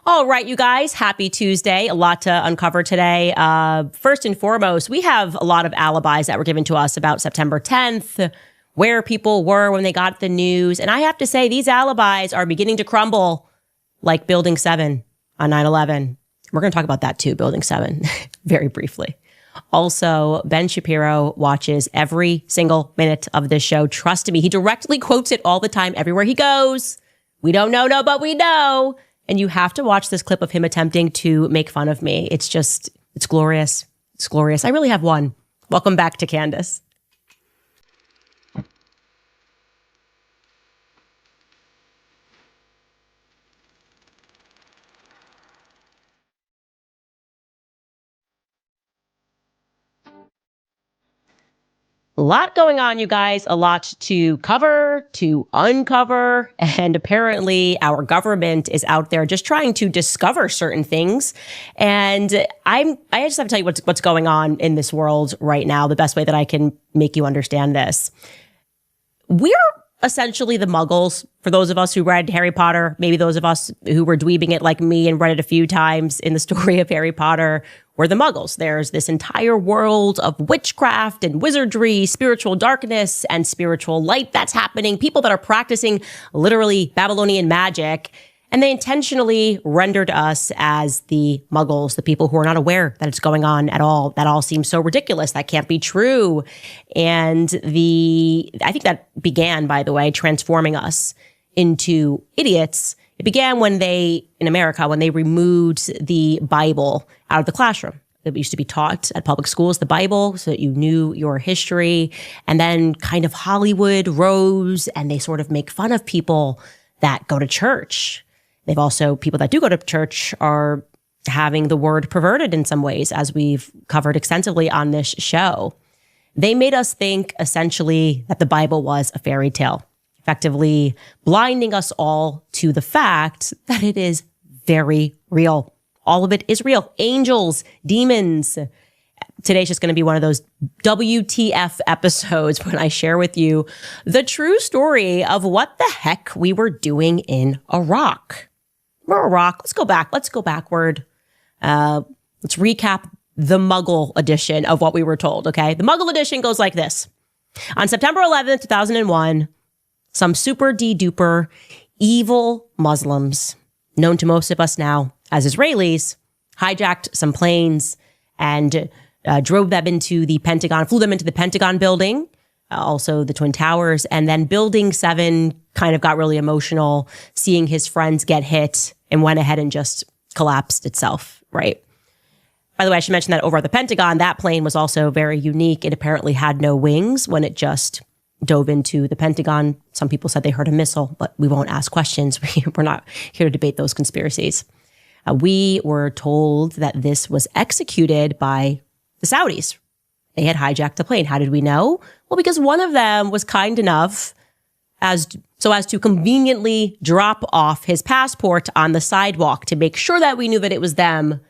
All right, you guys, happy Tuesday. A lot to uncover today. First and foremost, we have a lot of alibis that were given to us about September 10th, where people were when they got the news. And I have to say, these alibis are beginning to crumble like Building 7 on 9/11. We're going to talk about that too, Building 7, very briefly. Also, Ben Shapiro watches every single minute of this show. Trust me, he directly quotes it all the time, everywhere he goes. We don't know, but we know. And you have to watch this clip of him attempting to make fun of me. It's glorious. It's glorious. I really have one. Welcome back to Candace. A lot going on, you guys, a lot to cover, to uncover, and apparently our government is out there just trying to discover certain things. And I just have to tell you what's going on in this world right now, the best way that I can make you understand this. We're essentially the Muggles. For those of us who read Harry Potter, maybe those of us who were dweebing it like me and read it a few times in the story of Harry Potter, we're the Muggles. There's this entire world of witchcraft and wizardry, spiritual darkness and spiritual light that's happening. People that are practicing literally Babylonian magic. And they intentionally rendered us as the Muggles, the people who are not aware that it's going on at all. That all seems so ridiculous. That can't be true. And I think that began, by the way, transforming us into idiots. It began in America, when they removed the Bible out of the classroom. It used to be taught at public schools, the Bible, so that you knew your history. And then kind of Hollywood rose, and they sort of make fun of people that go to church. People that do go to church are having the word perverted in some ways, as we've covered extensively on this show. They made us think, essentially, that the Bible was a fairy tale, effectively blinding us all to the fact that it is very real. All of it is real. Angels, demons. Today's just going to be one of those WTF episodes when I share with you the true story of what the heck we were doing in Iraq. We're Iraq. Let's go back. Let's go backward. Let's recap the Muggle edition of what we were told, okay? The Muggle edition goes like this. On September 11th, 2001, some super de-duper evil Muslims, known to most of us now as Israelis, hijacked some planes and drove them into the Pentagon, flew them into the Pentagon building, also the Twin Towers, and then Building 7 kind of got really emotional seeing his friends get hit and went ahead and just collapsed itself, right? By the way, I should mention that over at the Pentagon, that plane was also very unique. It apparently had no wings when it just dove into the Pentagon. Some people said they heard a missile, but we won't ask questions. We're not here to debate those conspiracies. We were told that this was executed by the Saudis. They had hijacked the plane. How did we know? Well, because one of them was kind enough as to conveniently drop off his passport on the sidewalk to make sure that we knew that it was them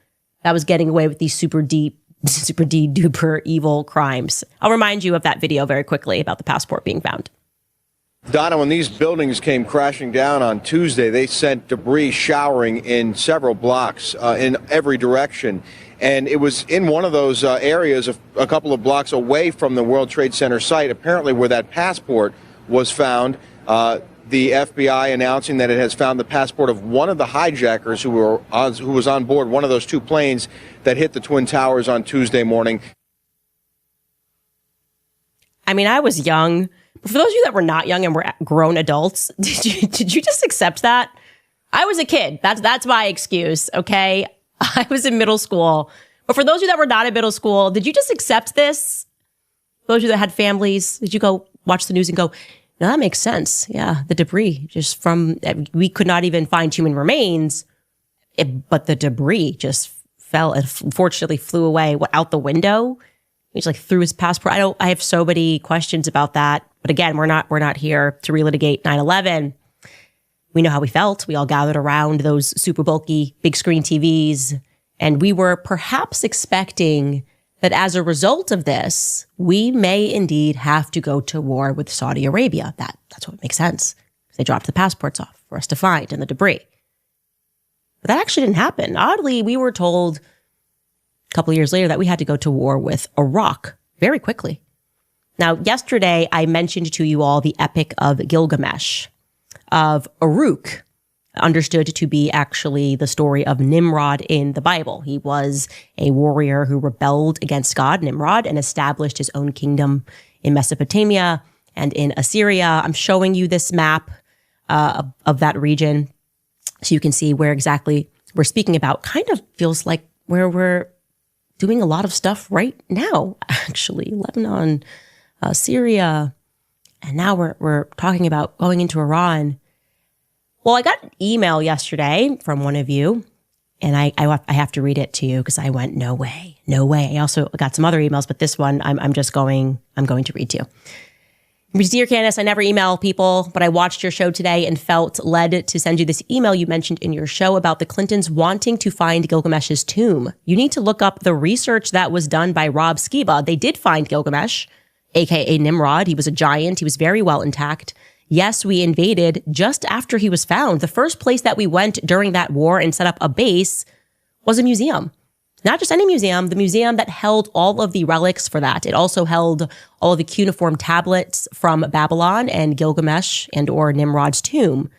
that was getting away with these super duper evil crimes. I'll remind you of that video very quickly about the passport being found. Donna, when these buildings came crashing down on Tuesday, they sent debris showering in several blocks in every direction. And it was in one of those areas a couple of blocks away from the World Trade Center site, apparently where that passport was found. The FBI announcing that it has found the passport of one of the hijackers who was on board one of those two planes that hit the Twin Towers on Tuesday morning. I mean, I was young. But for those of you that were not young and were grown adults, did you just accept that? I was a kid. That's my excuse, okay? I was in middle school. But for those of you that were not in middle school, did you just accept this? Those of you that had families, did you go watch the news and go, no, that makes sense. Yeah, the debris we could not even find human remains, but the debris just fell and unfortunately flew away out the window. He just threw his passport. I have so many questions about that. But again, we're not here to relitigate 9/11. We know how we felt. We all gathered around those super bulky big screen TVs, and we were perhaps expecting that as a result of this, we may indeed have to go to war with Saudi Arabia. That's what makes sense. They dropped the passports off for us to find in the debris. But that actually didn't happen. Oddly, we were told a couple of years later that we had to go to war with Iraq very quickly. Now, yesterday, I mentioned to you all the Epic of Gilgamesh of Uruk, understood to be actually the story of Nimrod in the Bible. He was a warrior who rebelled against God, Nimrod, and established his own kingdom in Mesopotamia and in Assyria. I'm showing you this map of that region so you can see where exactly we're speaking about. Kind of feels like where we're doing a lot of stuff right now, actually. Lebanon, Syria, and now we're talking about going into Iran. Well, I got an email yesterday from one of you, and I have to read it to you because I went, no way. I also got some other emails, but this one I'm going to read to you. Dear Candace, I never email people, but I watched your show today and felt led to send you this email you mentioned in your show about the Clintons wanting to find Gilgamesh's tomb. You need to look up the research that was done by Rob Skiba. They did find Gilgamesh, aka Nimrod. He was a giant. He was very well intact. Yes, we invaded just after he was found. The first place that we went during that war and set up a base was a museum. Not just any museum, the museum that held all of the relics for that. It also held all of the cuneiform tablets from Babylon and Gilgamesh and or Nimrod's tomb.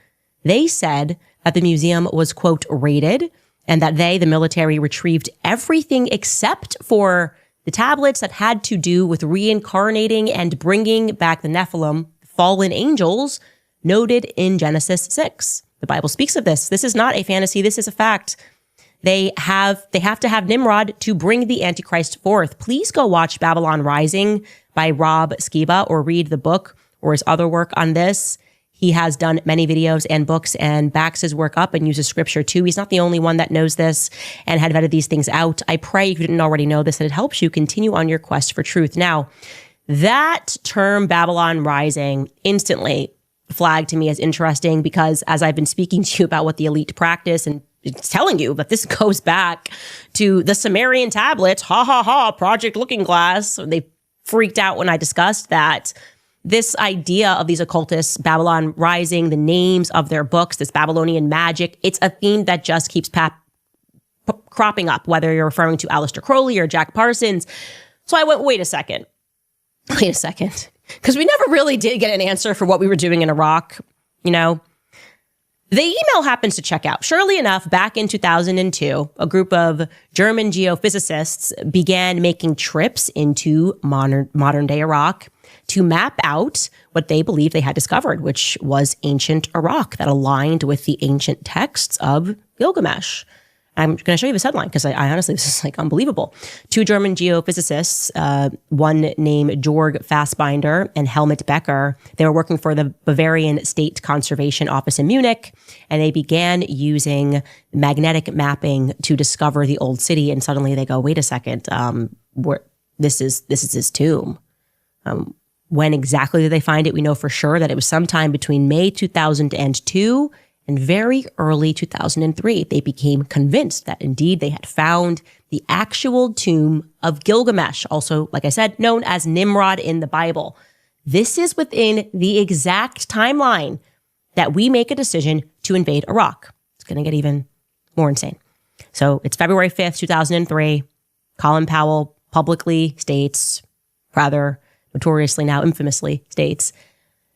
They said that the museum was, quote, raided, and that they, the military, retrieved everything except for the tablets that had to do with reincarnating and bringing back the Nephilim, fallen angels, noted in Genesis 6. The Bible speaks of this. This is not a fantasy. This is a fact. They have to have Nimrod to bring the Antichrist forth. Please go watch Babylon Rising by Rob Skiba or read the book or his other work on this. He has done many videos and books and backs his work up and uses scripture too. He's not the only one that knows this and had vetted these things out. I pray, if you didn't already know this, that it helps you continue on your quest for truth. Now, that term Babylon Rising instantly flagged to me as interesting because as I've been speaking to you about what the elite practice and it's telling you that this goes back to the Sumerian tablets, Project Looking Glass. They freaked out when I discussed that. This idea of these occultists, Babylon Rising, the names of their books, this Babylonian magic, it's a theme that just keeps cropping up, whether you're referring to Aleister Crowley or Jack Parsons. So I went, wait a second. Because we never really did get an answer for what we were doing in Iraq, you know. The email happens to check out. Surely enough, back in 2002, a group of German geophysicists began making trips into modern-day Iraq to map out what they believed they had discovered, which was ancient Iraq that aligned with the ancient texts of Gilgamesh. I'm going to show you this headline because I honestly, this is like unbelievable. Two German geophysicists, one named Georg Fassbinder and Helmut Becker, they were working for the Bavarian State Conservation Office in Munich, and they began using magnetic mapping to discover the old city. And suddenly they go, wait a second, this is his tomb. When exactly did they find it? We know for sure that it was sometime between May 2002 and very early 2003, they became convinced that indeed they had found the actual tomb of Gilgamesh, also, like I said, known as Nimrod in the Bible. This is within the exact timeline that we make a decision to invade Iraq. It's going to get even more insane. So it's February 5th, 2003. Colin Powell publicly states, rather notoriously now infamously states,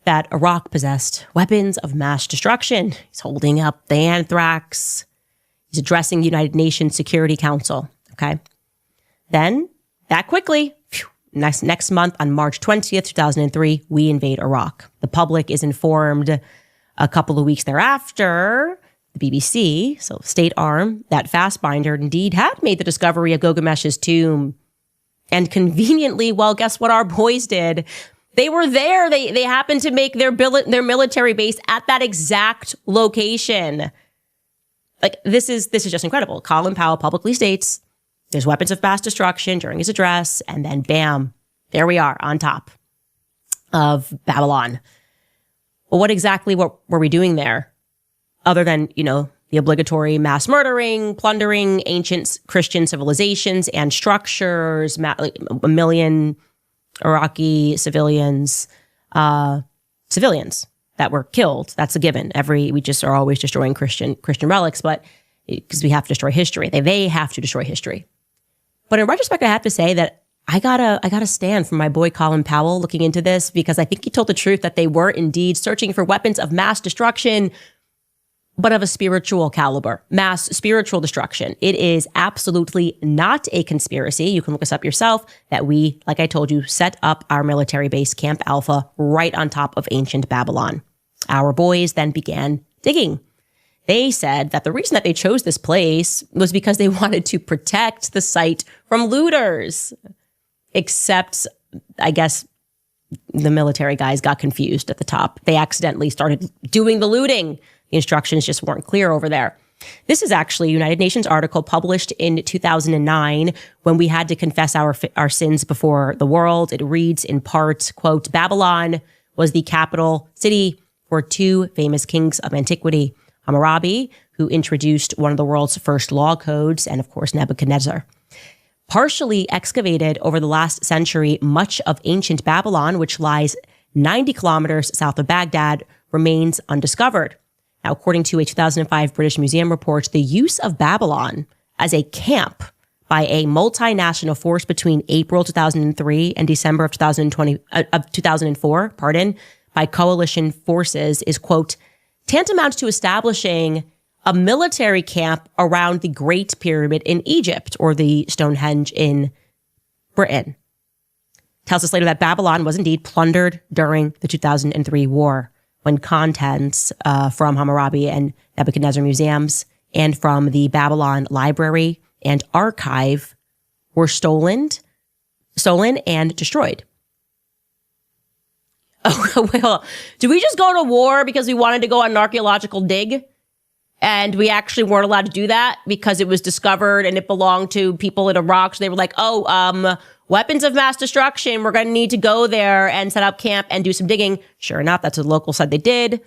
that Iraq possessed weapons of mass destruction. He's holding up the anthrax. He's addressing the United Nations Security Council. Okay. Then, that quickly, next month on March 20th, 2003, we invade Iraq. The public is informed a couple of weeks thereafter, the BBC, so state arm, that Fassbinder indeed had made the discovery of Gilgamesh's tomb. And conveniently, well, guess what our boys did? They were there. They happened to make their military base at that exact location. Like, this is just incredible. Colin Powell publicly states there's weapons of mass destruction during his address, and then bam, there we are on top of Babylon. Well, what exactly were we doing there? Other than, the obligatory mass murdering, plundering ancient Christian civilizations and structures, a million Iraqi civilians that were killed. That's a given. We just are always destroying Christian relics. But because we have to destroy history. They have to destroy history. But in retrospect, I have to say that I gotta stand for my boy Colin Powell looking into this, because I think he told the truth that they were indeed searching for weapons of mass destruction, but of a spiritual caliber, mass spiritual destruction. It is absolutely not a conspiracy. You can look us up yourself, that we, like I told you, set up our military base, Camp Alpha, right on top of ancient Babylon. Our boys then began digging. They said that the reason that they chose this place was because they wanted to protect the site from looters. Except, I guess, the military guys got confused at the top. They accidentally started doing the looting. The instructions just weren't clear over there. This is actually a United Nations article published in 2009 when we had to confess our sins before the world. It reads in part, quote, Babylon was the capital city for two famous kings of antiquity, Hammurabi, who introduced one of the world's first law codes, and of course, Nebuchadnezzar. Partially excavated over the last century, much of ancient Babylon, which lies 90 kilometers south of Baghdad, remains undiscovered. Now, according to a 2005 British Museum report, the use of Babylon as a camp by a multinational force between April 2003 and December of 2004, by coalition forces is, quote, tantamount to establishing a military camp around the Great Pyramid in Egypt, or the Stonehenge in Britain. Tells us later that Babylon was indeed plundered during the 2003 war, when contents from Hammurabi and Nebuchadnezzar museums and from the Babylon Library and Archive were stolen and destroyed. Oh, well, did we just go to war because we wanted to go on an archaeological dig? And we actually weren't allowed to do that because it was discovered and it belonged to people in Iraq. So they were like, weapons of mass destruction. We're going to need to go there and set up camp and do some digging. Sure enough, that's what the local said they did.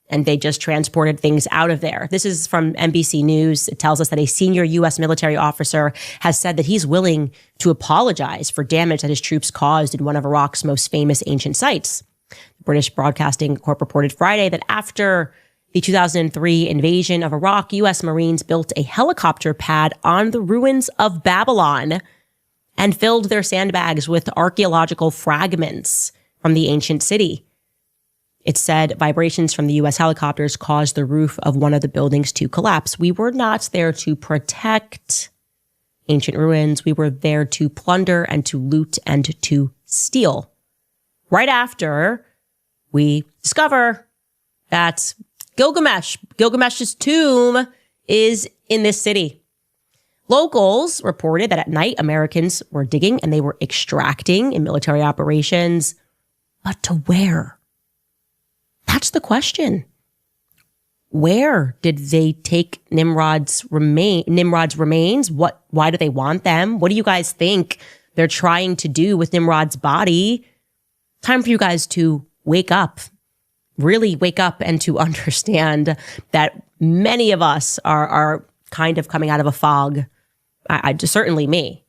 And they just transported things out of there. This is from NBC News. It tells us that a senior U.S. military officer has said that he's willing to apologize for damage that his troops caused in one of Iraq's most famous ancient sites. The British Broadcasting Corp reported Friday that after the 2003 invasion of Iraq, U.S. Marines built a helicopter pad on the ruins of Babylon and filled their sandbags with archaeological fragments from the ancient city. It said vibrations from the U.S. helicopters caused the roof of one of the buildings to collapse. We were not there to protect ancient ruins. We were there to plunder and to loot and to steal. Right after we discover that Gilgamesh's tomb is in this city. Locals reported that at night, Americans were digging and they were extracting in military operations. But to where? That's the question. Where did they take Nimrod's remains? Why do they want them? What do you guys think they're trying to do with Nimrod's body? Time for you guys to wake up. Really wake up and to understand that many of us are kind of coming out of a fog. Certainly me.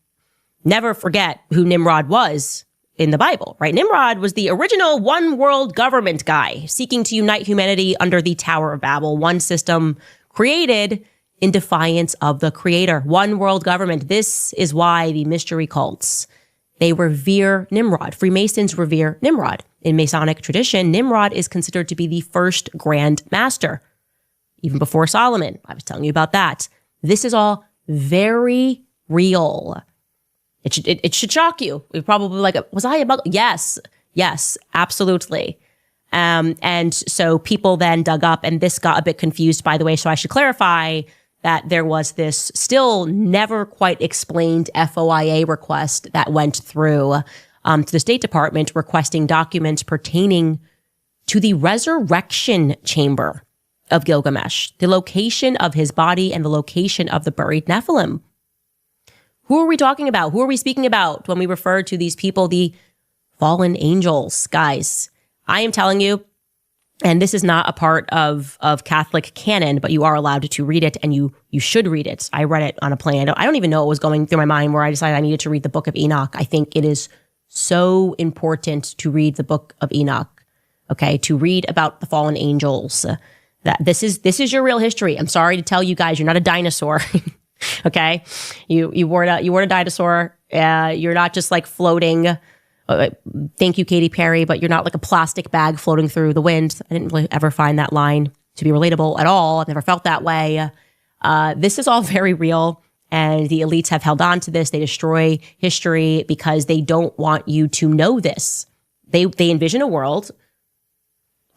Never forget who Nimrod was in the Bible, right? Nimrod was the original one world government guy seeking to unite humanity under the Tower of Babel, one system created in defiance of the creator, one world government. This is why the mystery cults, they revere Nimrod. Freemasons revere Nimrod. In Masonic tradition, Nimrod is considered to be the first grand master, even before Solomon. I was telling you about that. This is all very real. It should shock you. You're probably like, was I about? Yes, absolutely. And so people then dug up, and this got a bit confused, by the way. So I should clarify that there was this still never quite explained FOIA request that went through to the State Department requesting documents pertaining to the resurrection chamber of Gilgamesh, the location of his body and the location of the buried Nephilim. Who are we talking about? Who are we speaking about when we refer to these people, the fallen angels? Guys, I am telling you, and this is not a part of Catholic canon, but you are allowed to read it, and you should read it. I read it on a plane. I don't even know what was going through my mind where I decided I needed to read the Book of Enoch. I think it is so important to read the Book of Enoch, okay? To read about the fallen angels. That this is your real history. I'm sorry to tell you guys, you're not a dinosaur. Okay, you weren't a dinosaur. You're not just like floating. Thank you, Katy Perry, but you're not like a plastic bag floating through the wind. I didn't really ever find that line to be relatable at all. I've never felt that way. This is all very real, and the elites have held on to this. They destroy history because they don't want you to know this. They envision a world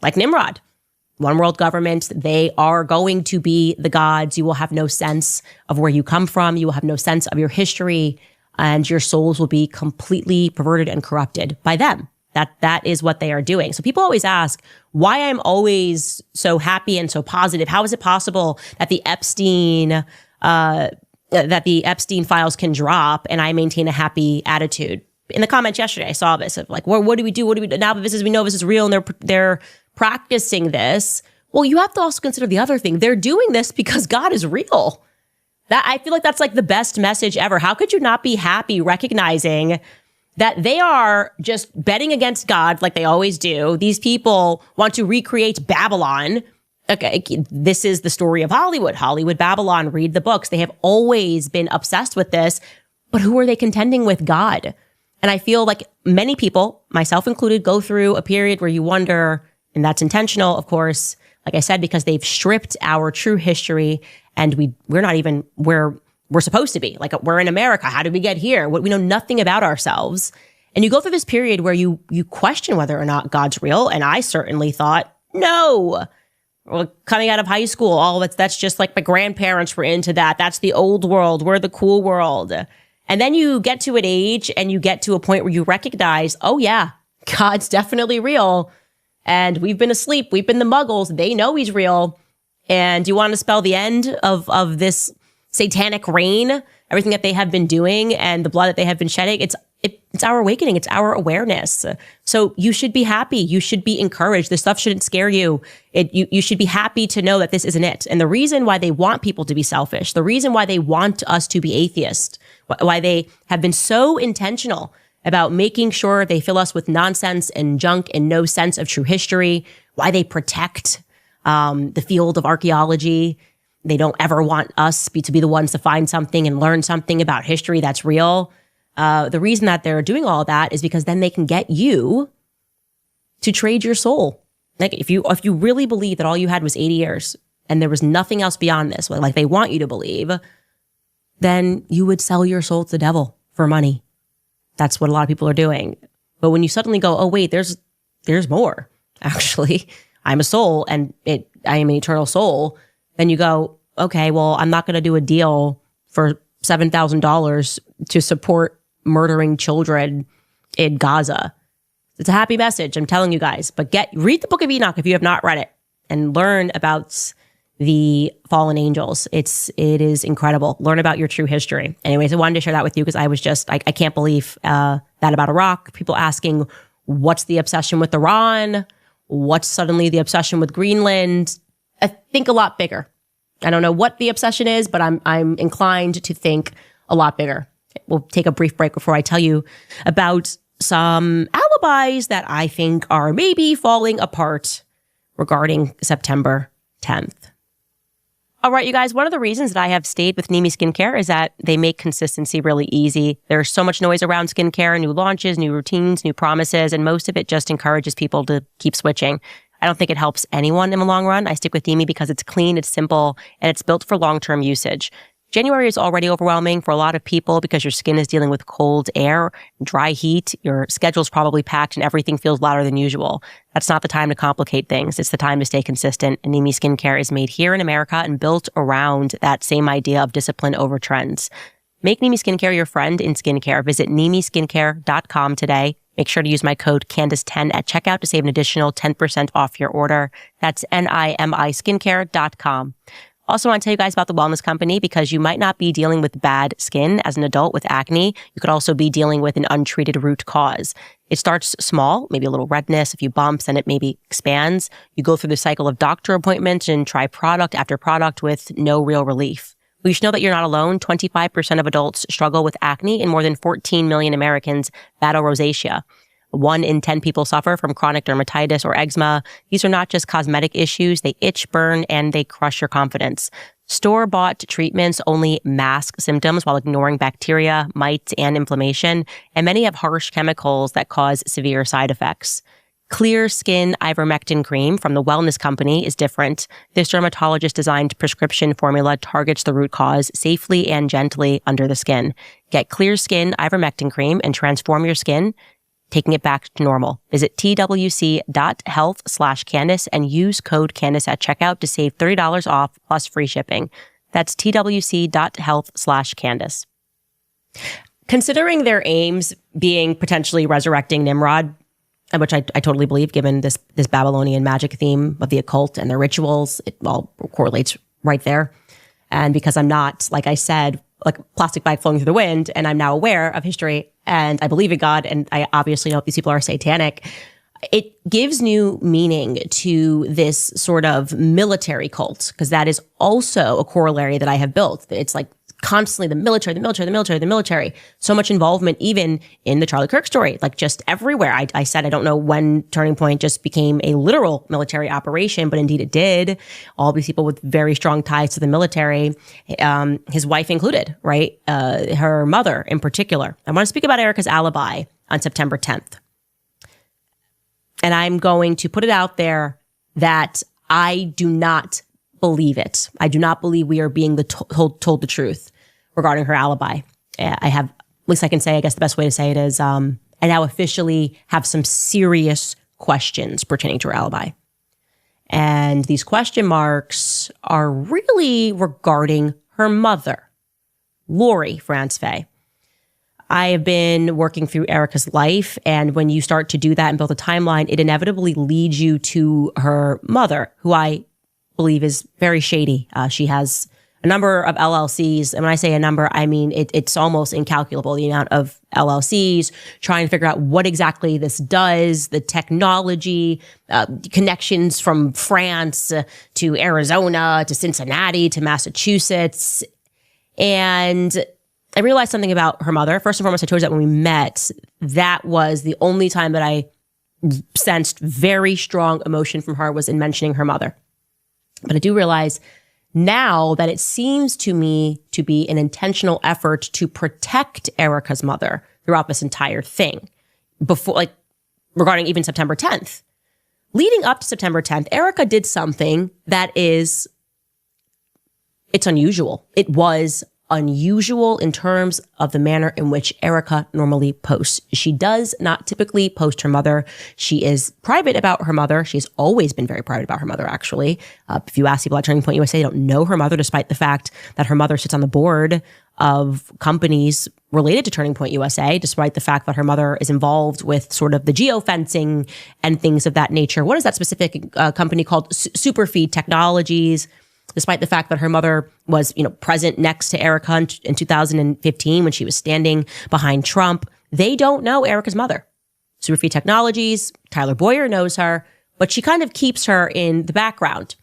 like Nimrod. One world government. They are going to be the gods. You will have no sense of where you come from. You will have no sense of your history, and your souls will be completely perverted and corrupted by them. That is what they are doing. So people always ask why I'm always so happy and so positive. How is it possible that the Epstein files can drop and I maintain a happy attitude? In the comments yesterday, I saw this of like, well, what do we do? What do we do now that we know this is real and they're practicing this? Well, you have to also consider the other thing. They're doing this because God is real. That I feel like that's like the best message ever. How could you not be happy recognizing that they are just betting against God like they always do? These people want to recreate Babylon. Okay, this is the story of Hollywood, Babylon. Read the books. They have always been obsessed with this. But who are they contending with? God. And I feel like many people, myself included, go through a period where you wonder, and that's intentional, of course, like I said, because they've stripped our true history and we're not even where we're supposed to be. Like, we're in America. How did we get here? We know nothing about ourselves. And you go through this period where you question whether or not God's real. And I certainly thought, no. Well, coming out of high school, that's just like my grandparents were into that. That's the old world. We're the cool world. And then you get to an age and you get to a point where you recognize, oh yeah, God's definitely real. And we've been asleep. We've been the muggles. They know he's real. And you want to spell the end of this satanic reign, everything that they have been doing and the blood that they have been shedding. It's our awakening. It's our awareness. So you should be happy. You should be encouraged. This stuff shouldn't scare you. You should be happy to know that this isn't it. And the reason why they want people to be selfish, the reason why they want us to be atheist, why they have been so intentional about making sure they fill us with nonsense and junk and no sense of true history, why they protect the field of archaeology. They don't ever want us to be the ones to find something and learn something about history that's real. The reason that they're doing all that is because then they can get you to trade your soul. Like if you really believe that all you had was 80 years and there was nothing else beyond this, like they want you to believe, then you would sell your soul to the devil for money. That's what a lot of people are doing. But when you suddenly go, oh wait, there's more. Actually, I'm a soul and I am an eternal soul. Then you go, okay, well, I'm not going to do a deal for $7,000 to support murdering children in Gaza. It's a happy message, I'm telling you guys. But read the Book of Enoch if you have not read it and learn about the fallen angels. It is incredible. Learn about your true history. Anyways, I wanted to share that with you because I was just, I can't believe that about Iraq. People asking, what's the obsession with Iran? What's suddenly the obsession with Greenland? I think a lot bigger. I don't know what the obsession is, but I'm inclined to think a lot bigger. We'll take a brief break before I tell you about some alibis that I think are maybe falling apart regarding September 10th. All right, you guys, one of the reasons that I have stayed with Nimi Skincare is that they make consistency really easy. There's so much noise around skincare, new launches, new routines, new promises, and most of it just encourages people to keep switching. I don't think it helps anyone in the long run. I stick with Nimi because it's clean, it's simple, and it's built for long-term usage. January is already overwhelming for a lot of people because your skin is dealing with cold air, dry heat, your schedule's probably packed, and everything feels louder than usual. That's not the time to complicate things. It's the time to stay consistent. And Nimi Skincare is made here in America and built around that same idea of discipline over trends. Make Nimi Skincare your friend in skincare. Visit NimiSkincare.com today. Make sure to use my code Candace10 at checkout to save an additional 10% off your order. That's NimiSkincare.com. Also want to tell you guys about the Wellness Company because you might not be dealing with bad skin as an adult with acne. You could also be dealing with an untreated root cause. It starts small, maybe a little redness, a few bumps, and it maybe expands. You go through the cycle of doctor appointments and try product after product with no real relief. Well, you should know that you're not alone. 25% of adults struggle with acne and more than 14 million Americans battle rosacea. 1 in 10 people suffer from chronic dermatitis or eczema. These are not just cosmetic issues. They itch, burn, and they crush your confidence. Store-bought treatments only mask symptoms while ignoring bacteria, mites, and inflammation, and many have harsh chemicals that cause severe side effects. Clear Skin Ivermectin Cream from the Wellness Company is different. This dermatologist-designed prescription formula targets the root cause safely and gently under the skin. Get Clear Skin Ivermectin Cream and transform your skin, taking it back to normal. Visit twc.health/Candace and use code Candace at checkout to save $30 off plus free shipping. That's twc.health/Candace. Considering their aims being potentially resurrecting Nimrod, which I totally believe, given this Babylonian magic theme of the occult and their rituals, it all correlates right there. And because I'm not, like I said, like a plastic bag flowing through the wind, and I'm now aware of history, and I believe in God, and I obviously know these people are satanic, it gives new meaning to this sort of military cult, because that is also a corollary that I have built. It's like constantly the military. So much involvement even in the Charlie Kirk story, like just everywhere. I said, I don't know when Turning Point just became a literal military operation, but indeed it did. All these people with very strong ties to the military, his wife included, right? Her mother in particular. I want to speak about Erikas Alibi on September 10th. And I'm going to put it out there that I do not believe it. I do not believe we are being told the truth regarding her alibi. I have, at least I can say, I guess the best way to say it is, I now officially have some serious questions pertaining to her alibi. And these question marks are really regarding her mother, Lori France Faye. I have been working through Erica's life, and when you start to do that and build a timeline, it inevitably leads you to her mother, who I believe is very shady. She has a number of LLCs. And when I say a number, I mean, it's almost incalculable, the amount of LLCs, trying to figure out what exactly this does, the technology, connections from France to Arizona, to Cincinnati, to Massachusetts. And I realized something about her mother. First and foremost, I told you that when we met, that was the only time that I sensed very strong emotion from her was in mentioning her mother. But I do realize now that it seems to me to be an intentional effort to protect Erica's mother throughout this entire thing. Before, like, regarding even September 10th. Leading up to September 10th, Erika did something that it's unusual. It was unusual in terms of the manner in which Erika normally posts. She does not typically post her mother. She is private about her mother. She's always been very private about her mother, actually. If you ask people at Turning Point USA, they don't know her mother, despite the fact that her mother sits on the board of companies related to Turning Point USA, despite the fact that her mother is involved with sort of the geofencing and things of that nature. What is that specific company called? Superfeed Technologies. Despite the fact that her mother was, present next to Erika in 2015 when she was standing behind Trump, they don't know Erika's mother. Superfeed Technologies, Tyler Boyer knows her, but she kind of keeps her in the background.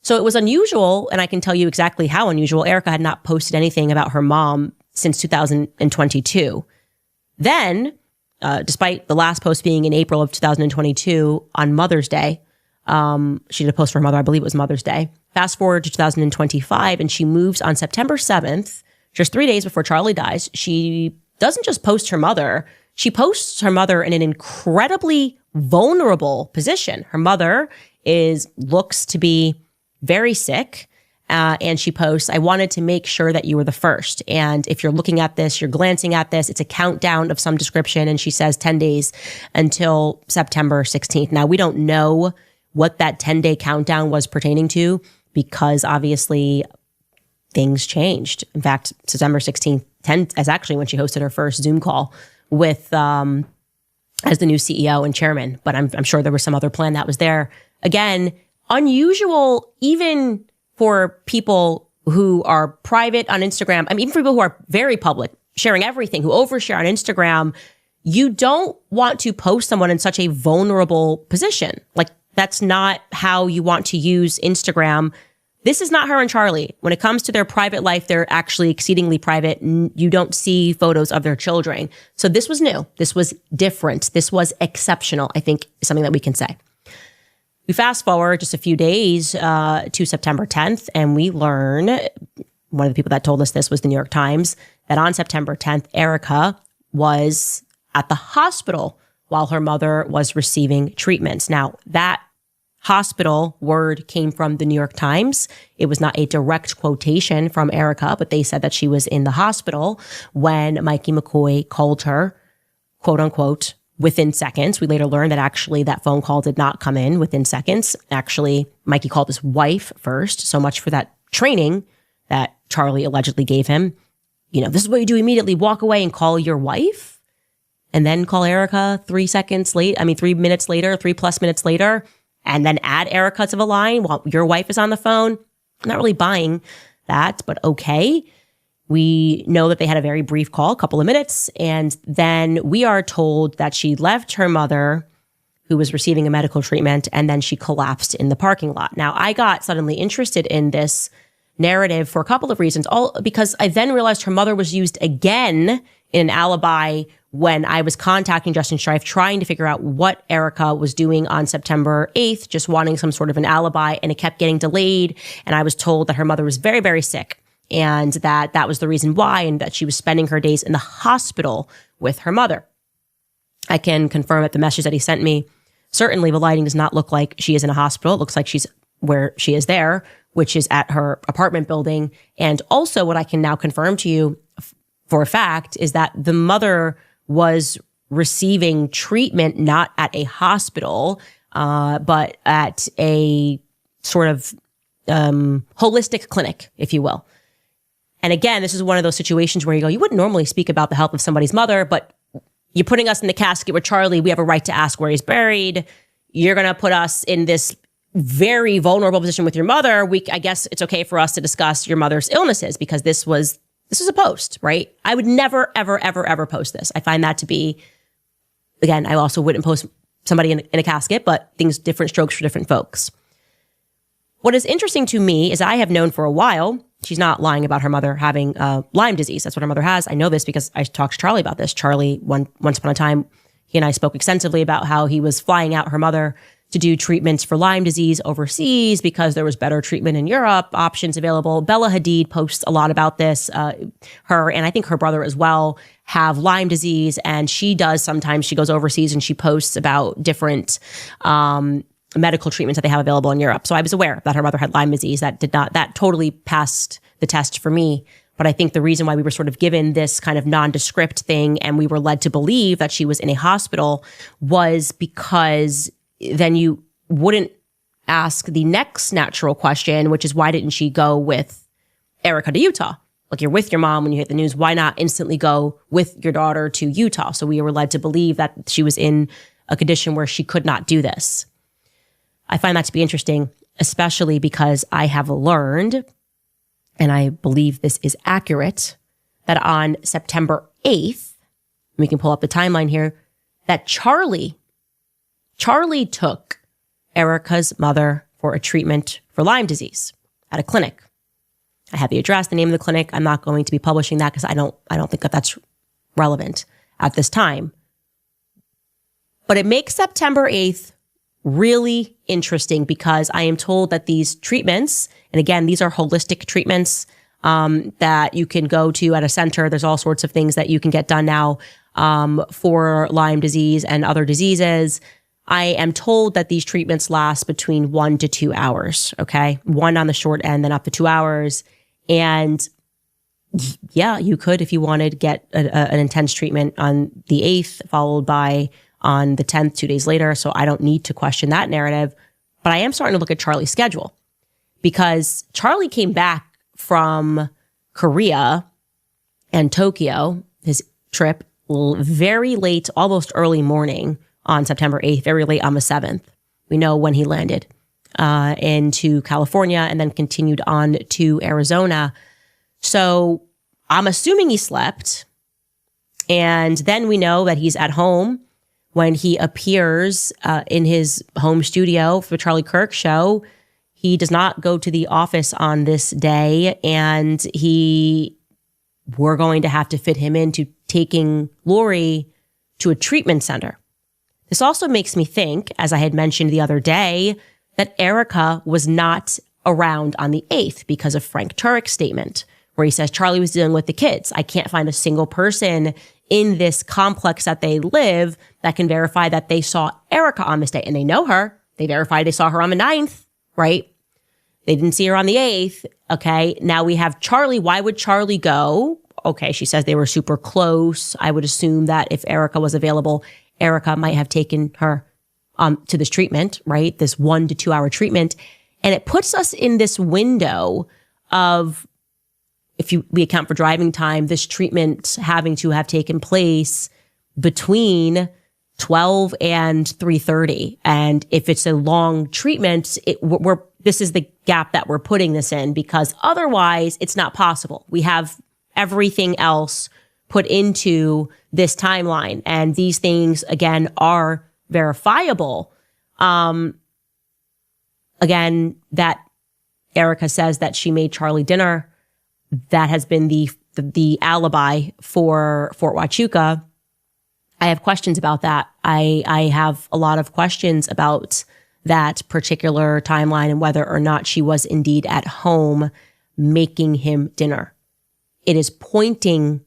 So it was unusual, and I can tell you exactly how unusual. Erika had not posted anything about her mom since 2022. Then, despite the last post being in April of 2022 on Mother's Day, she did a post for her mother, I believe it was Mother's Day. Fast forward to 2025, and she moves on September 7th, just 3 days before Charlie dies. She doesn't just post her mother, she posts her mother in an incredibly vulnerable position. Her mother looks to be very sick, and she posts, "I wanted to make sure that you were the first. And if you're looking at this, you're glancing at this, it's a countdown of some description." And she says 10 days until September 16th. Now, we don't know what that 10-day countdown was pertaining to, because obviously things changed. In fact, September 16th is actually when she hosted her first Zoom call with as the new CEO and chairman. But I'm sure there was some other plan that was there. Again, unusual even for people who are private on Instagram. I mean, even for people who are very public, sharing everything, who overshare on Instagram. You don't want to post someone in such a vulnerable position. Like, that's not how you want to use Instagram. This is not her and Charlie. When it comes to their private life, they're actually exceedingly private. You don't see photos of their children. So this was new. This was different. This was exceptional, I think is something that we can say. We fast forward just a few days to September 10th, and we learn, one of the people that told us this was the New York Times, that on September 10th, Erika was at the hospital while her mother was receiving treatments. Now, that hospital word came from the New York Times. It was not a direct quotation from Erika, but they said that she was in the hospital when Mikey McCoy called her, quote unquote, within seconds. We later learned that actually that phone call did not come in within seconds. Actually, Mikey called his wife first. So much for that training that Charlie allegedly gave him. You know, this is what you do immediately. Walk away and call your wife and then call Erika 3 minutes later, 3+ minutes later, and then add Erika to the line while your wife is on the phone. I'm not really buying that, but okay. We know that they had a very brief call, a couple of minutes, and then we are told that she left her mother, who was receiving a medical treatment, and then she collapsed in the parking lot. Now, I got suddenly interested in this narrative for a couple of reasons, all because I then realized her mother was used again in an alibi when I was contacting Justin Strife, trying to figure out what Erika was doing on September 8th, just wanting some sort of an alibi, and it kept getting delayed. And I was told that her mother was very, very sick and that was the reason why, and that she was spending her days in the hospital with her mother. I can confirm that the message that he sent me, certainly the lighting does not look like she is in a hospital. It looks like she's where she is there, which is at her apartment building. And also what I can now confirm to you for a fact is that the mother was receiving treatment not at a hospital, but at a sort of holistic clinic, if you will. And again, this is one of those situations where you go, you wouldn't normally speak about the health of somebody's mother, but you're putting us in the casket with Charlie. We have a right to ask where he's buried. You're going to put us in this very vulnerable position with your mother. I guess it's okay for us to discuss your mother's illnesses because this was a post, right? I would never, ever, ever, ever post this. I find that to be, again, I also wouldn't post somebody in a casket, but different strokes for different folks. What is interesting to me is I have known for a while, she's not lying about her mother having Lyme disease. That's what her mother has. I know this because I talked to Charlie about this. Charlie, once upon a time, he and I spoke extensively about how he was flying out her mother to do treatments for Lyme disease overseas because there was better treatment in Europe, options available. Bella Hadid posts a lot about this. Her, and I think her brother as well, have Lyme disease. And she goes overseas and she posts about different medical treatments that they have available in Europe. So I was aware that her mother had Lyme disease. That totally passed the test for me. But I think the reason why we were sort of given this kind of nondescript thing and we were led to believe that she was in a hospital was because then you wouldn't ask the next natural question, which is why didn't she go with Erika to Utah? Like, you're with your mom when you hit the news, why not instantly go with your daughter to Utah? So we were led to believe that she was in a condition where she could not do this. I find that to be interesting, especially because I have learned, and I believe this is accurate, that on September 8th, we can pull up the timeline here, that Charlie took Erika's mother for a treatment for Lyme disease at a clinic. I have the address, the name of the clinic. I'm not going to be publishing that because I don't think that that's relevant at this time. But it makes September 8th really interesting because I am told that these treatments, and again, these are holistic treatments that you can go to at a center. There's all sorts of things that you can get done now for Lyme disease and other diseases. I am told that these treatments last between 1 to 2 hours, okay? 1 on the short end, then up to 2 hours. And yeah, you could, if you wanted, get an intense treatment on the 8th, followed by on the 10th, 2 days later. So I don't need to question that narrative. But I am starting to look at Charlie's schedule because Charlie came back from Korea and Tokyo, his trip, very late, almost early morning on September 8th, very late on the 7th. We know when he landed into California and then continued on to Arizona. So I'm assuming he slept. And then we know that he's at home when he appears in his home studio for the Charlie Kirk show. He does not go to the office on this day, and we're going to have to fit him into taking Lori to a treatment center. This also makes me think, as I had mentioned the other day, that Erika was not around on the 8th because of Frank Turek's statement, where he says Charlie was dealing with the kids. I can't find a single person in this complex that they live that can verify that they saw Erika on this day. And they know her. They verified they saw her on the 9th, right? They didn't see her on the 8th. Okay. Now we have Charlie. Why would Charlie go? Okay. She says they were super close. I would assume that if Erika was available, Erika might have taken her to this treatment, right? This 1 to 2 hour treatment. And it puts us in this window of, we account for driving time, this treatment having to have taken place between 12 and 3:30. And if it's a long treatment, this is the gap that we're putting this in, because otherwise it's not possible. We have everything else put into this timeline, and these things again are verifiable. Again, that Erika says that she made Charlie dinner. That has been the alibi for Fort Huachuca. I have questions about that. I have a lot of questions about that particular timeline and whether or not she was indeed at home making him dinner. It is pointing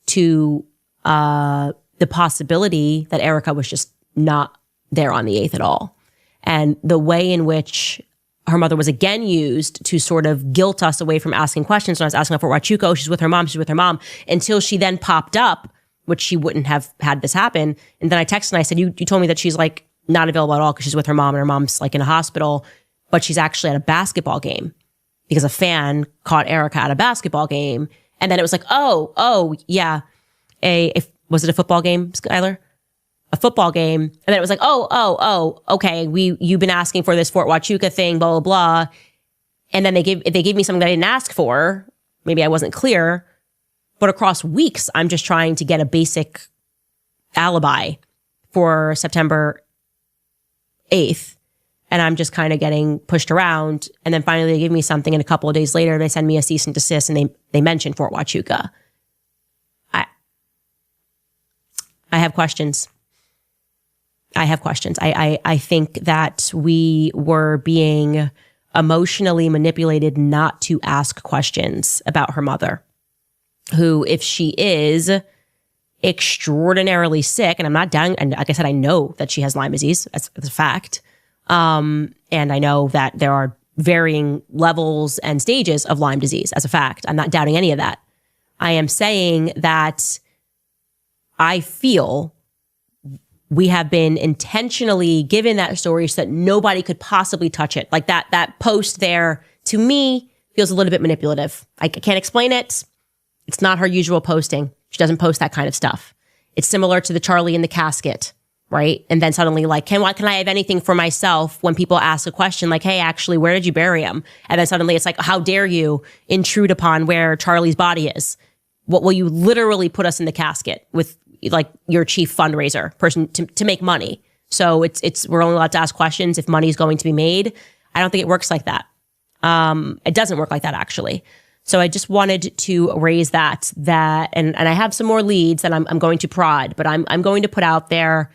to the possibility that Erika was just not there on the 8th at all. And the way in which her mother was again used to sort of guilt us away from asking questions. When I was asking her for Huachuca, oh, she's with her mom, until she then popped up, which she wouldn't have had this happen. And then I texted and I said, you told me that she's like not available at all because she's with her mom and her mom's like in a hospital, but she's actually at a basketball game because a fan caught Erika at a basketball game. And then it was like, oh, yeah. Was it a football game, Skylar? A football game. And then it was like, oh, okay. You've been asking for this Fort Huachuca thing, blah, blah, blah. And then they gave me something that I didn't ask for. Maybe I wasn't clear, but across weeks, I'm just trying to get a basic alibi for September 8th. And I'm just kind of getting pushed around. And then finally they give me something. And a couple of days later, they send me a cease and desist and they mention Fort Huachuca. I have questions. I think that we were being emotionally manipulated not to ask questions about her mother, who, if she is extraordinarily sick, and I'm not down, and like I said, I know that she has Lyme disease. That's a fact. And I know that there are varying levels and stages of Lyme disease as a fact. I'm not doubting any of that. I am saying that I feel we have been intentionally given that story so that nobody could possibly touch it. Like that post there, to me, feels a little bit manipulative. I can't explain it. It's not her usual posting. She doesn't post that kind of stuff. It's similar to the Charlie in the casket, right? And then suddenly like, can I have anything for myself when people ask a question like, hey, actually, where did you bury him? And then suddenly it's like, how dare you intrude upon where Charlie's body is? What will you literally put us in the casket with like your chief fundraiser person to make money? So we're only allowed to ask questions if money is going to be made. I don't think it works like that. It doesn't work like that, actually. So I just wanted to raise that, and I have some more leads that I'm going to prod, but I'm going to put out there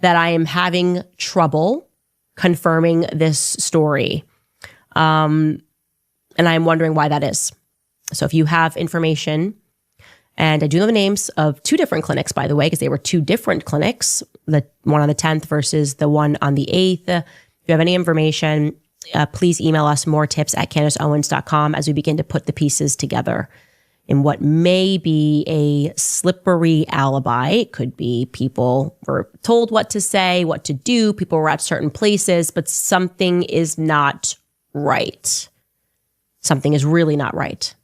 that I am having trouble confirming this story. And I'm wondering why that is. So if you have information, and I do know the names of 2 different clinics, by the way, because they were 2 different clinics, the one on the 10th versus the one on the 8th. If you have any information, please email us moretips@candaceowens.com as we begin to put the pieces together in what may be a slippery alibi. It could be people were told what to say, what to do, people were at certain places, but something is not right. Something is really not right.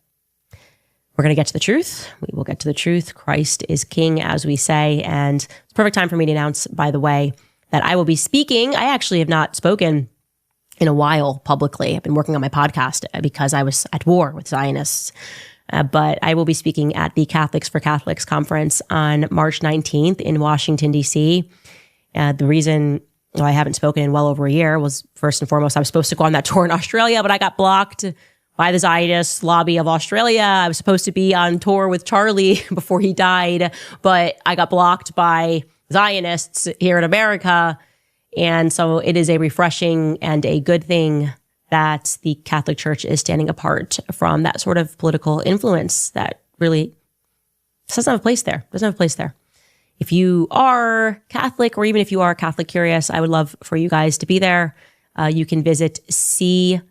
We're going to get to the truth. We will get to the truth. Christ is king, as we say. And it's a perfect time for me to announce, by the way, that I will be speaking. I actually have not spoken in a while publicly. I've been working on my podcast because I was at war with Zionists. But I will be speaking at the Catholics for Catholics conference on March 19th in Washington, D.C. The reason I haven't spoken in well over a year, was first and foremost, I was supposed to go on that tour in Australia, but I got blocked by the Zionist lobby of Australia. I was supposed to be on tour with Charlie before he died, but I got blocked by Zionists here in America. And so it is a refreshing and a good thing that the Catholic Church is standing apart from that sort of political influence that really doesn't have a place there. Doesn't have a place there. If you are Catholic, or even if you are Catholic curious, I would love for you guys to be there. You can visit CFORC,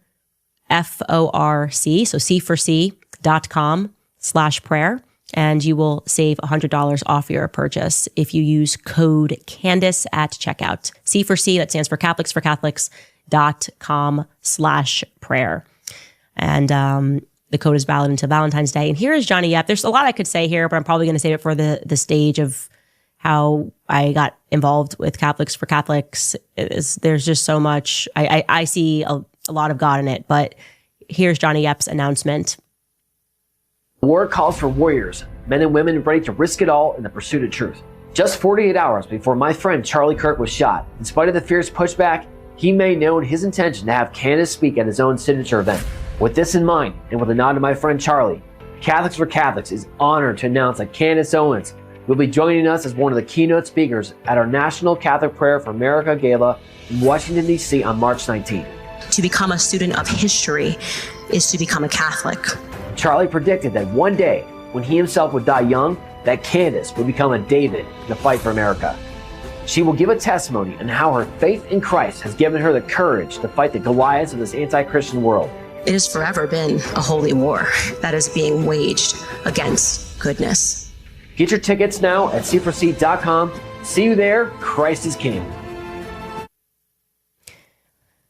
so c4c.com/prayer, and you will save $100 off your purchase if you use code Candace at checkout. C4C, that stands for Catholics for Catholics.com/prayer. And the code is valid until Valentine's Day. And here is Johnny Yep. There's a lot I could say here, but I'm probably going to save it for the stage of how I got involved with Catholics for Catholics. There's just so much. I see a lot of God in it, but here's Johnny Yep's announcement. War calls for warriors, men and women ready to risk it all in the pursuit of truth. Just 48 hours before my friend Charlie Kirk was shot, in spite of the fierce pushback, he made known his intention to have Candace speak at his own signature event. With this in mind, and with a nod to my friend Charlie, Catholics for Catholics is honored to announce that Candace Owens will be joining us as one of the keynote speakers at our National Catholic Prayer for America Gala in Washington, D.C. on March 19th. To become a student of history is to become a Catholic. Charlie predicted that one day, when he himself would die young, that Candace would become a David in the fight for America. She will give a testimony on how her faith in Christ has given her the courage to fight the Goliaths of this anti-Christian world. It has forever been a holy war that is being waged against goodness. Get your tickets now at c4c.com. See you there. Christ is King.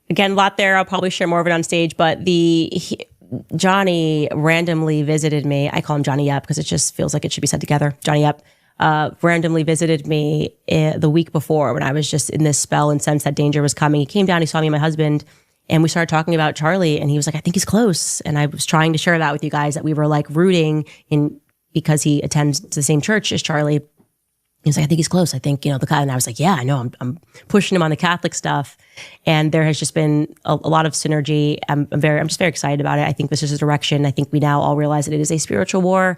Again, a lot there. I'll probably share more of it on stage, but Johnny randomly visited me. I call him Johnny Yep because it just feels like it should be said together. Johnny Yep randomly visited me the week before when I was just in this spell and sensed that danger was coming. He came down, he saw me and my husband, and we started talking about Charlie, and he was like, I think he's close. And I was trying to share that with you guys, that we were like rooting in, because he attends the same church as Charlie. He was like, I think he's close. I think, the guy. And I was like, yeah, I know. I'm pushing him on the Catholic stuff. And there has just been a lot of synergy. I'm just very excited about it. I think this is a direction. I think we now all realize that it is a spiritual war,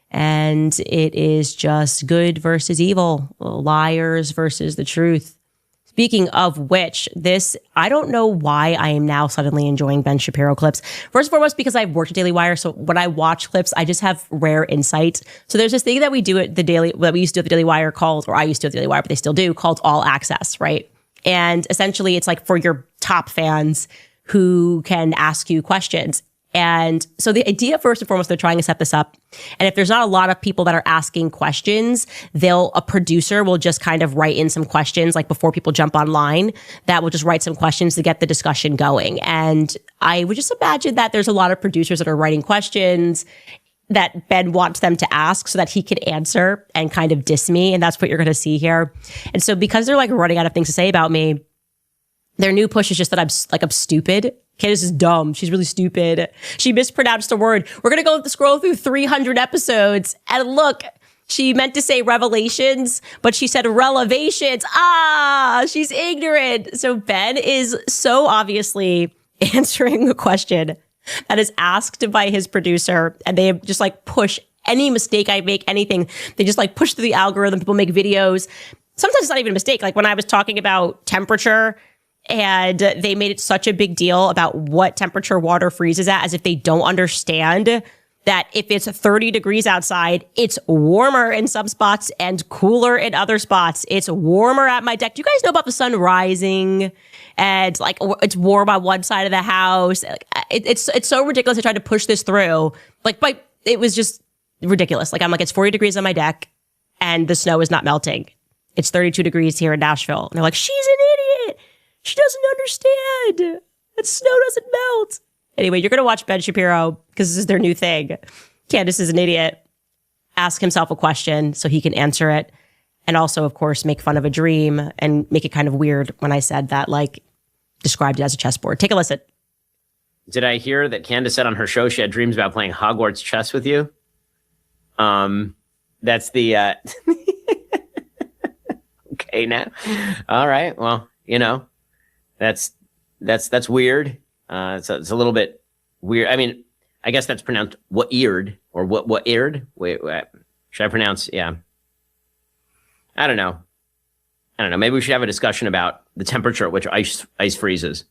and it is just good versus evil, liars versus the truth. Speaking of which, I don't know why I am now suddenly enjoying Ben Shapiro clips. First and foremost, because I've worked at Daily Wire. So when I watch clips, I just have rare insight. So there's this thing that we do at that we used to do at the Daily Wire called, or I used to do at the Daily Wire, but they still do, called All Access, right? And essentially it's like for your top fans who can ask you questions. And so the idea, first and foremost, they're trying to set this up. And if there's not a lot of people that are asking questions, a producer will just kind of write in some questions, like before people jump online, that will just write some questions to get the discussion going. And I would just imagine that there's a lot of producers that are writing questions that Ben wants them to ask so that he can answer and kind of diss me. And that's what you're going to see here. And so because they're like running out of things to say about me, their new push is just that I'm stupid. Candace is dumb. She's really stupid. She mispronounced a word. We're going to go scroll through 300 episodes. And look, she meant to say revelations, but she said relevations. She's ignorant. So Ben is so obviously answering a question that is asked by his producer. And they just like push any mistake I make, anything. They just like push through the algorithm. People make videos. Sometimes it's not even a mistake. Like when I was talking about temperature, and they made it such a big deal about what temperature water freezes at, as if they don't understand that if it's 30 degrees outside, it's warmer in some spots and cooler in other spots. It's warmer at my deck. Do you guys know about the sun rising? And like it's warm on one side of the house. It's so ridiculous. I tried to push this through. It was just ridiculous. Like I'm like, it's 40 degrees on my deck and the snow is not melting. It's 32 degrees here in Nashville. And they're like, she's an idiot. She doesn't understand. That snow doesn't melt. Anyway, you're going to watch Ben Shapiro because this is their new thing. Candace is an idiot. Ask himself a question so he can answer it. And also, of course, make fun of a dream and make it kind of weird when I said that, like, described it as a chessboard. Take a listen. Did I hear that Candace said on her show she had dreams about playing Hogwarts chess with you? That's the... Okay, now. All right. Well, you know, that's weird. It's a little bit weird. I mean, I guess that's pronounced what-eared or what-eared. Wait, should I pronounce? Yeah. I don't know. Maybe we should have a discussion about the temperature at which ice freezes.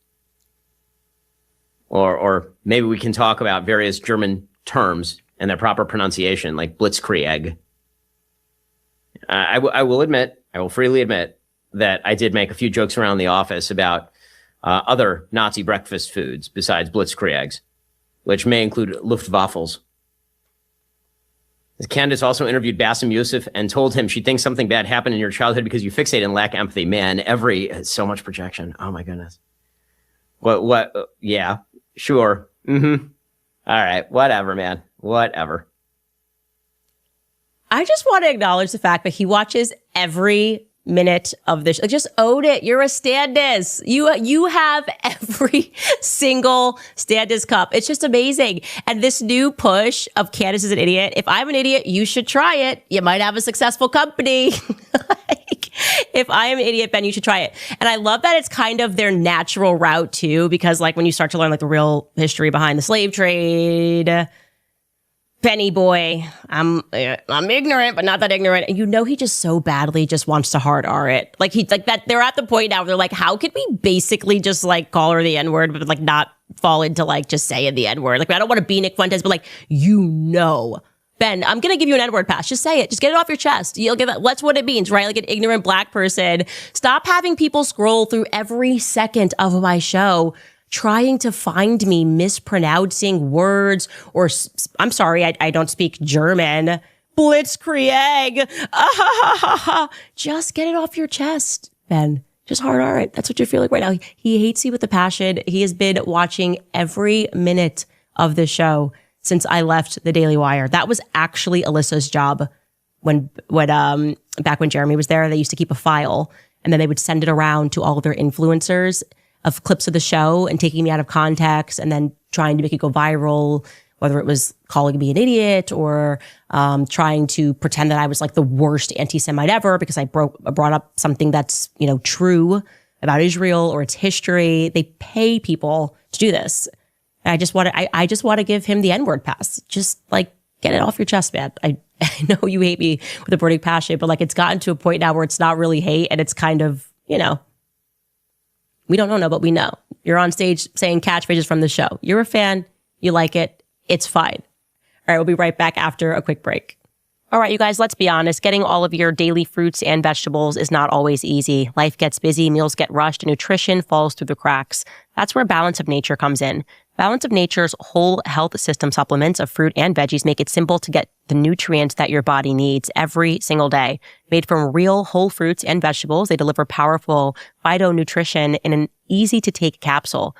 Or maybe we can talk about various German terms and their proper pronunciation, like Blitzkrieg. I will freely admit that I did make a few jokes around the office about other Nazi breakfast foods besides Blitzkriegs, which may include Luftwaffles. Candace also interviewed Bassem Youssef and told him she thinks something bad happened in your childhood because you fixate and lack empathy. Man, so much projection. Oh my goodness. What? Yeah, sure. Mm-hmm. All right. Whatever, man. Whatever. I just want to acknowledge the fact that he watches every minute of this. Like, just own it. You're a Standis. You have every single Standis cup. It's just amazing. And this new push of Candace is an idiot. If I'm an idiot, you should try it. You might have a successful company. Like, if I am an idiot, Ben, you should try it. And I love that it's kind of their natural route too, because like when you start to learn like the real history behind the slave trade, Benny boy, I'm ignorant, but not that ignorant. And you know, he just so badly just wants to hard R it. Like that they're at the point now where they're like, how could we basically just like call her the N-word, but like not fall into like just saying the N-word? Like, I don't want to be Nick Fuentes, but like, Ben, I'm going to give you an N-word pass. Just say it. Just get it off your chest. You'll give it. That's what it means, right? Like an ignorant black person. Stop having people scroll through every second of my show trying to find me mispronouncing words, or I'm sorry, I don't speak German. Blitzkrieg. Just get it off your chest, Ben. Just hard R it. That's what you're feeling right now. He hates you with a passion. He has been watching every minute of the show since I left the Daily Wire. That was actually Alyssa's job when back when Jeremy was there. They used to keep a file, and then they would send it around to all of their influencers of clips of the show and taking me out of context and then trying to make it go viral, whether it was calling me an idiot or trying to pretend that I was like the worst anti-Semite ever because I brought up something that's, you know, true about Israel or its history. They pay people to do this. And I just want to give him the N-word pass. Just like, get it off your chest, man. I know you hate me with a burning passion, but like, it's gotten to a point now where it's not really hate and it's kind of, you know, we don't know, but we know. You're on stage saying catchphrases from the show. You're a fan. You like it. It's fine. All right, we'll be right back after a quick break. All right, you guys, let's be honest. Getting all of your daily fruits and vegetables is not always easy. Life gets busy, meals get rushed, and nutrition falls through the cracks. That's where Balance of Nature comes in. Balance of Nature's whole health system supplements of fruit and veggies make it simple to get the nutrients that your body needs every single day. Made from real whole fruits and vegetables, they deliver powerful phytonutrition in an easy-to-take capsule.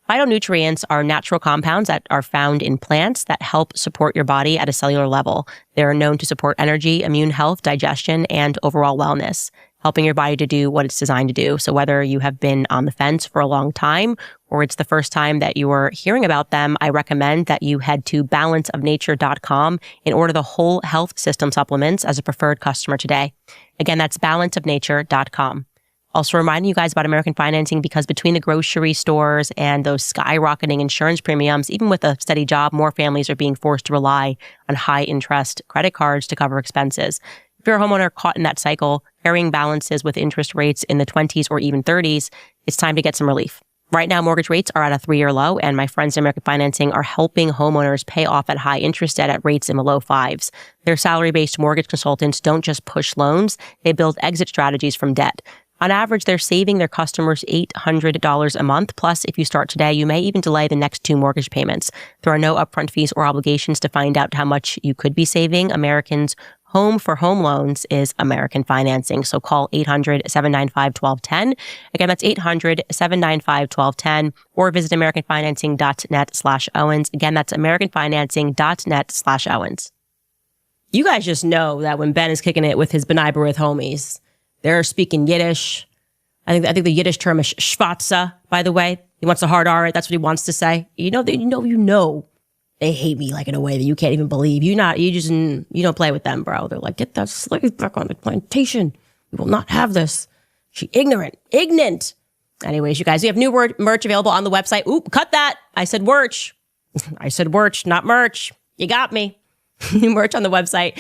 Phytonutrients are natural compounds that are found in plants that help support your body at a cellular level. They are known to support energy, immune health, digestion, and overall wellness, helping your body to do what it's designed to do. So whether you have been on the fence for a long time or it's the first time that you are hearing about them, I recommend that you head to balanceofnature.com and order the whole health system supplements as a preferred customer today. Again, that's balanceofnature.com. Also reminding you guys about American financing, because between the grocery stores and those skyrocketing insurance premiums, even with a steady job, more families are being forced to rely on high interest credit cards to cover expenses. If you're a homeowner caught in that cycle, carrying balances with interest rates in the 20s or even 30s, it's time to get some relief. Right now, mortgage rates are at a 3-year low, and my friends at American Financing are helping homeowners pay off at high interest debt at rates in the low 5s. Their salary-based mortgage consultants don't just push loans, they build exit strategies from debt. On average, they're saving their customers $800 a month. Plus, if you start today, you may even delay the next 2 mortgage payments. There are no upfront fees or obligations to find out how much you could be saving. Americans' home for home loans is American Financing. So call 800-795-1210. Again, that's 800-795-1210, or visit americanfinancing.net/Owens. Again, that's americanfinancing.net/Owens. You guys just know that when Ben is kicking it with his B'nai B'rith homies, they're speaking Yiddish. I think the Yiddish term is schwarze, by the way. He wants to hard R it. That's what he wants to say. You know, they hate me like in a way that you can't even believe. You don't play with them, bro. They're like, get that slave back on the plantation. We will not have this. She ignorant. Anyways, you guys, we have new merch available on the website. Oop, cut that. I said merch. I said merch, not merch. You got me. New merch on the website.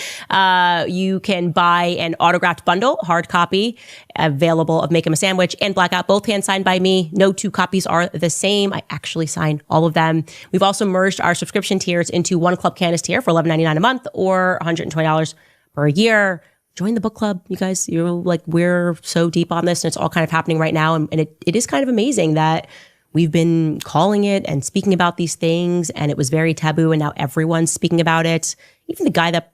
You can buy an autographed bundle, hard copy, available of Make 'em a Sandwich and Blackout, both hand signed by me. No two copies are the same. I actually sign all of them. We've also merged our subscription tiers into one Club Candace tier for $11.99 a month or $120 per year. Join the book club, you guys. You're like, we're so deep on this and it's all kind of happening right now. And it is kind of amazing that we've been calling it and speaking about these things, and it was very taboo, and now everyone's speaking about it. Even the guy that,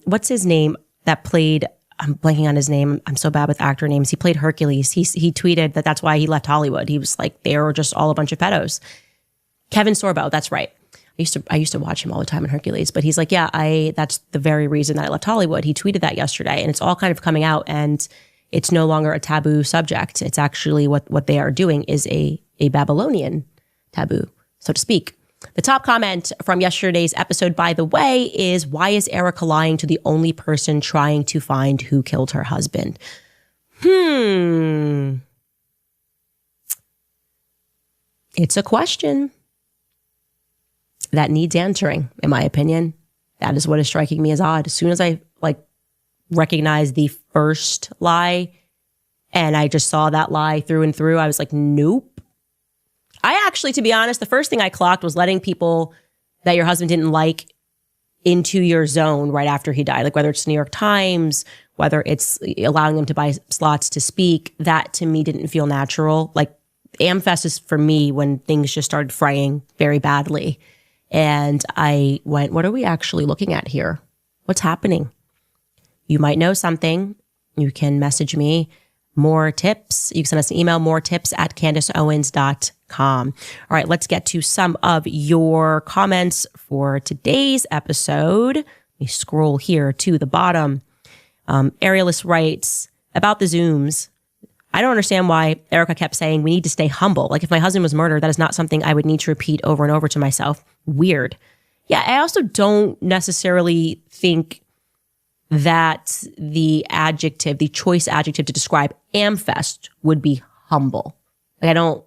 what's his name, that played, I'm blanking on his name. I'm so bad with actor names. He played Hercules. He tweeted that that's why he left Hollywood. He was like, they were just all a bunch of pedos. Kevin Sorbo, that's right. I used to watch him all the time in Hercules, but he's like, yeah, that's the very reason that I left Hollywood. He tweeted that yesterday, and it's all kind of coming out, and it's no longer a taboo subject. It's actually what they are doing is a Babylonian taboo, so to speak. The top comment from yesterday's episode, by the way, is why is Erica lying to the only person trying to find who killed her husband? It's a question that needs answering, in my opinion. That is what is striking me as odd. As soon as I recognized the first lie and I just saw that lie through and through, I was like, nope. I actually, to be honest, the first thing I clocked was letting people that your husband didn't like into your zone right after he died. Like whether it's New York Times, whether it's allowing them to buy slots to speak, that to me didn't feel natural. Like Amfest is for me when things just started fraying very badly. And I went, what are we actually looking at here? What's happening? You might know something. You can message me more tips. You can send us an email, moretips@CandaceOwens.com. All right, let's get to some of your comments for today's episode. Let me scroll here to the bottom. Arielus writes, about the Zooms, I don't understand why Erica kept saying we need to stay humble. Like if my husband was murdered, that is not something I would need to repeat over and over to myself. Weird. Yeah, I also don't necessarily think that the choice adjective to describe Amfest would be humble. Like I don't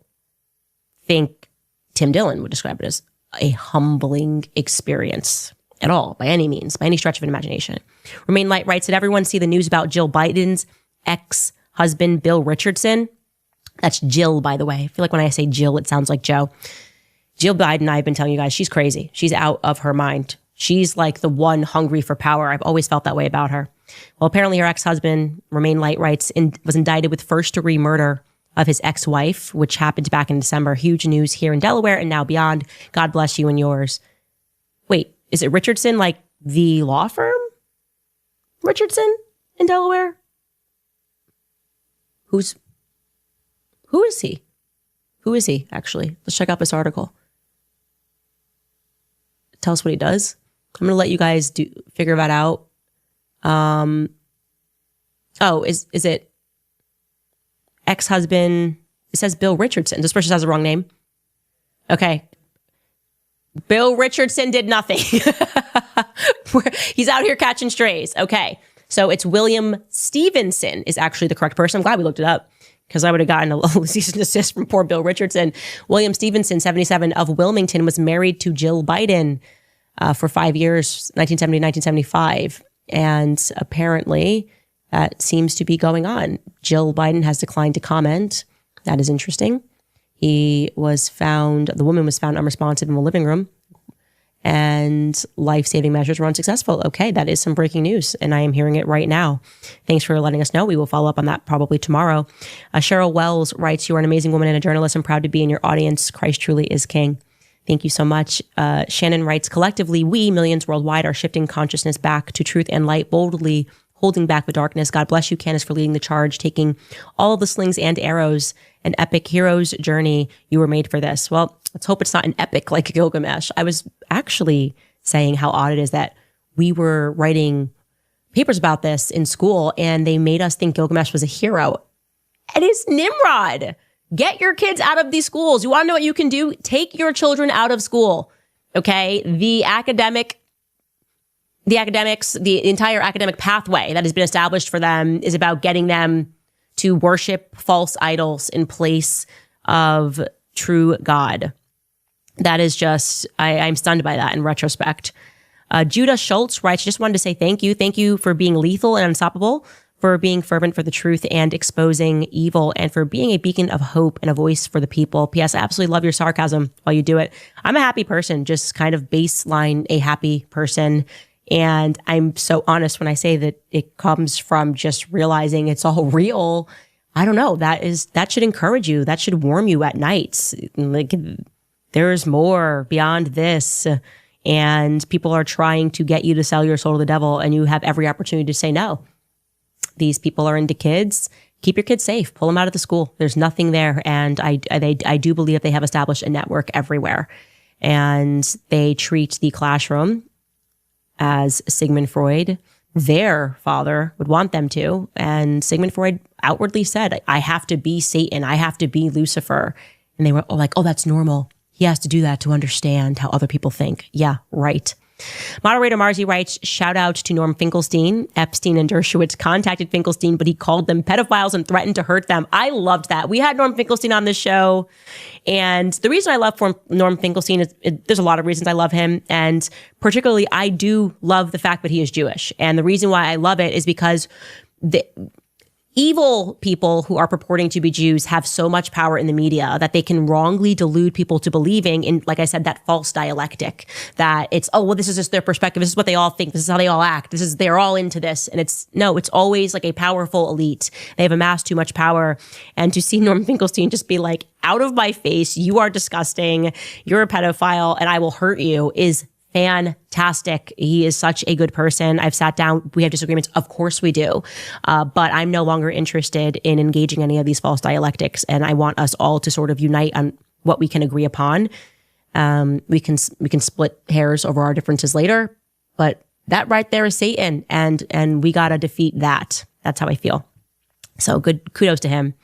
think Tim Dillon would describe it as a humbling experience at all, by any means, by any stretch of an imagination. Remain Light writes, did everyone see the news about Jill Biden's ex-husband, Bill Richardson? That's Jill, by the way. I feel like when I say Jill, it sounds like Joe. Jill Biden, I've been telling you guys, she's crazy. She's out of her mind. She's like the one hungry for power. I've always felt that way about her. Well, apparently her ex-husband, Remain Light writes, was indicted with first-degree murder of his ex-wife, which happened back in December. Huge news here in Delaware and now beyond. God bless you and yours. Wait, is it Richardson, like the law firm? Richardson in Delaware? Who is he? Who is he, actually? Let's check out this article. Tell us what he does. I'm going to let you guys figure that out. Is it ex-husband? It says Bill Richardson. This person has the wrong name. Okay. Bill Richardson did nothing. He's out here catching strays. Okay. So it's William Stevenson is actually the correct person. I'm glad we looked it up because I would have gotten a cease and desist from poor Bill Richardson. William Stevenson, 77, of Wilmington, was married to Jill Biden for 5 years, 1970 to 1975. And apparently that seems to be going on. Jill Biden has declined to comment. That is interesting. The woman was found unresponsive in the living room and life-saving measures were unsuccessful. Okay, that is some breaking news, and I am hearing it right now. Thanks for letting us know. We will follow up on that probably tomorrow. Cheryl Wells writes, you are an amazing woman and a journalist. I'm proud to be in your audience. Christ truly is king. Thank you so much. Shannon writes, collectively, we, millions worldwide, are shifting consciousness back to truth and light, boldly holding back the darkness. God bless you, Candace, for leading the charge, taking all of the slings and arrows, an epic hero's journey. You were made for this. Well, let's hope it's not an epic like Gilgamesh. I was actually saying how odd it is that we were writing papers about this in school and they made us think Gilgamesh was a hero. It is Nimrod. Get your kids out of these schools. You want to know what you can do? Take your children out of school. Okay. The entire academic pathway that has been established for them is about getting them to worship false idols in place of true God. That is just, I'm stunned by that in retrospect. Judah Schultz writes, just wanted to say thank you. Thank you for being lethal and unstoppable, for being fervent for the truth and exposing evil, and for being a beacon of hope and a voice for the people. P.S. I absolutely love your sarcasm while you do it. I'm a happy person, just kind of baseline a happy person. And I'm so honest when I say that it comes from just realizing it's all real. I don't know. That should encourage you. That should warm you at nights. Like, there's more beyond this. And people are trying to get you to sell your soul to the devil, and you have every opportunity to say no. These people are into kids. Keep your kids safe. Pull them out of the school. There's nothing there. And I do believe that they have established a network everywhere. And they treat the classroom as Sigmund Freud, their father, would want them to. And Sigmund Freud outwardly said, I have to be Satan. I have to be Lucifer. And they were like, oh, that's normal. He has to do that to understand how other people think. Yeah, right. Moderator Marzi writes, shout out to Norm Finkelstein. Epstein and Dershowitz contacted Finkelstein, but he called them pedophiles and threatened to hurt them. I loved that. We had Norm Finkelstein on this show. And the reason I love Norm Finkelstein is there's a lot of reasons I love him. And particularly, I do love the fact that he is Jewish. And the reason why I love it is because the evil people who are purporting to be Jews have so much power in the media that they can wrongly delude people to believing in, like I said, that false dialectic, that it's, oh, well, this is just their perspective. This is what they all think. This is how they all act. They're all into this. And it's always like a powerful elite. They have amassed too much power. And to see Norm Finkelstein just be like, out of my face, you are disgusting. You're a pedophile and I will hurt you is fantastic. He is such a good person. I've sat down. We have disagreements. Of course we do. But I'm no longer interested in engaging any of these false dialectics. And I want us all to sort of unite on what we can agree upon. We can split hairs over our differences later, but that right there is Satan. And we got to defeat that. That's how I feel. So good. Kudos to him.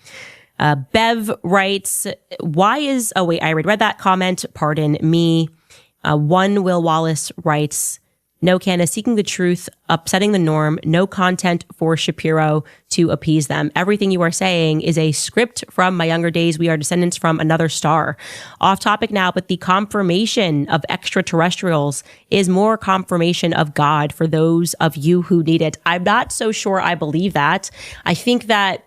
Bev writes, I already read that comment. Pardon me. One Will Wallace writes, no, Candace, seeking the truth, upsetting the norm, no content for Shapiro to appease them. Everything you are saying is a script from my younger days. We are descendants from another star. Off topic now, but the confirmation of extraterrestrials is more confirmation of God for those of you who need it. I'm not so sure I believe that. I think that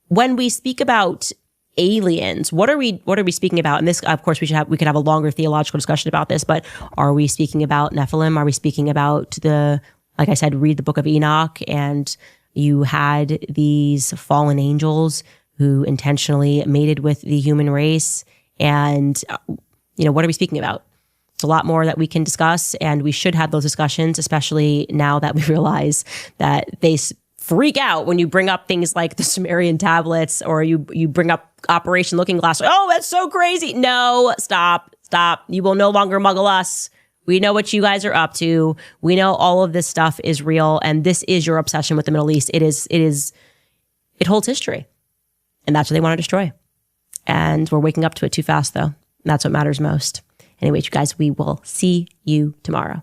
when we speak about aliens, what are we speaking about? And this, of course, we could have a longer theological discussion about this, but are we speaking about Nephilim? Are we speaking about like I said, read the book of Enoch, and you had these fallen angels who intentionally mated with the human race? And, what are we speaking about? It's a lot more that we can discuss, and we should have those discussions, especially now that we realize that they freak out when you bring up things like the Sumerian tablets, or you bring up Operation Looking Glass. Oh, that's so crazy. No, stop. You will no longer muggle us. We know what you guys are up to. We know all of this stuff is real. And this is your obsession with the Middle East. It holds history. And that's what they want to destroy. And we're waking up to it too fast, though. That's what matters most. Anyway, you guys, we will see you tomorrow.